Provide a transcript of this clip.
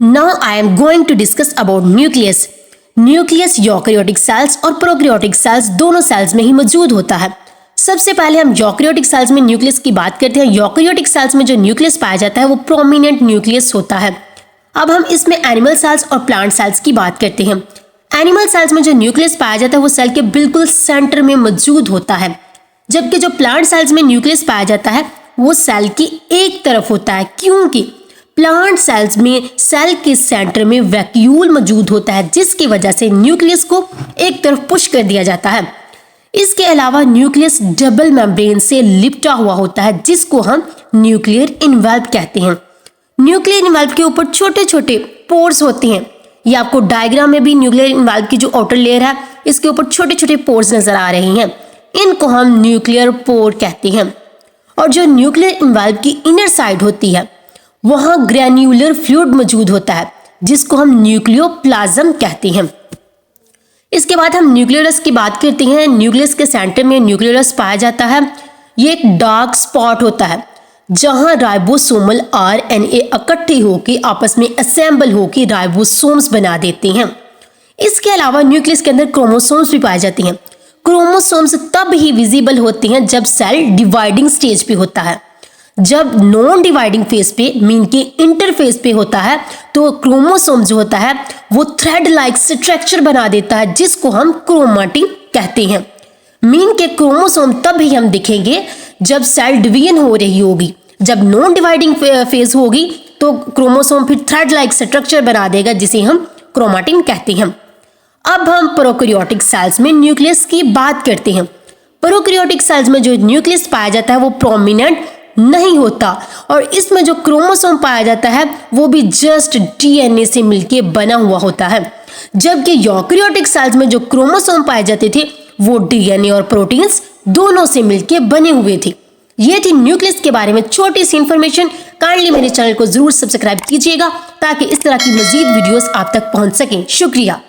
Now I am going to discuss about nucleus. Nucleus eukaryotic sales और prokaryotic cells दोनों sales में ही मौजूद होता है। सबसे पहले हम यूकेरियोटिक सेल्स में न्यूक्लियस की बात करते हैं। यूकेरियोटिक सेल्स में जो न्यूक्लियस पाया जाता है वो प्रोमिनेंट न्यूक्लियस होता है। अब हम इसमें एनिमल सेल्स और प्लांट सेल्स की बात करते हैं। एनिमल सेल्स में जो न्यूक्लियस पाया जाता है वो सेल के बिल्कुल सेंटर में मौजूद होता है, जबकि जो प्लांट सेल्स में न्यूक्लियस पाया जाता है वो सेल की एक तरफ होता है, क्योंकि प्लांट सेल्स में सेल के सेंटर में वैक्यूल मौजूद होता है, जिसकी वजह से न्यूक्लियस को एक तरफ पुश कर दिया जाता है। इसके अलावा न्यूक्लियस डबल मेम्ब्रेन से लिपटा हुआ होता है, जिसको हम न्यूक्लियर इनवेल्व कहते हैं। न्यूक्लियर इनवेल्व के ऊपर छोटे छोटे पोर्स होते हैं। ये आपको डायग्राम में भी न्यूक्लियर इनवेल्व की जो आउटर लेयर है इसके ऊपर छोटे छोटे पोर्स नजर आ रहे हैं। इनको हम न्यूक्लियर पोर कहते हैं। और जो न्यूक्लियर इनवेल्व की इनर साइड होती है वहां ग्रैन्युलर फ्लूइड मौजूद होता है, जिसको हम न्यूक्लियोप्लाज्म कहते हैं। इसके बाद हम न्यूक्लियस की बात करते हैं। न्यूक्लियस के सेंटर में न्यूक्लियस पाया जाता है। ये एक डार्क स्पॉट होता है जहां राइबोसोमल आरएनए इकट्ठे होकर आपस में असेंबल होकर राइबोसोम्स बना देते हैं। इसके अलावा न्यूक्लियस के अंदर क्रोमोसोम्स भी पाए जाते हैं। क्रोमोसोम्स तब ही विजिबल होते हैं जब सेल डिवाइडिंग स्टेज पे होता है। जब नॉन डिवाइडिंग फेज पे मीन के इंटरफेस पे होता है तो क्रोमोसोम जो होता है वो थ्रेड लाइक स्ट्रक्चर बना देता है, जिसको हम क्रोमैटिन कहते हैं। मीन के क्रोमोसोम तब ही हम दिखेंगे जब सेल डिवीजन हो रही होगी। जब नॉन डिवाइडिंग फेज होगी तो क्रोमोसोम फिर थ्रेड लाइक स्ट्रक्चर बना देगा, जिसे हम क्रोमैटिन कहते हैं। अब हम प्रोकैरियोटिक सेल्स में न्यूक्लियस की बात करते हैं। प्रोकैरियोटिक सेल्स में जो न्यूक्लियस पाया जाता है वो प्रोमिनेंट नहीं होता, और इसमें जो क्रोमोसोम पाया जाता है वो भी जस्ट डीएनए से मिलके बना हुआ होता है। जबकि यूकेरियोटिक सेल्स में जो क्रोमोसोम पाए जाते थे वो डीएनए और प्रोटीन्स दोनों से मिलके बने हुए थे। ये थी न्यूक्लियस के बारे में छोटी सी इंफॉर्मेशन। काइंडली मेरे चैनल को जरूर सब्सक्राइब कीजिएगा ताकि इस तरह की मजीद वीडियोस आप तक पहुंच सकें। शुक्रिया।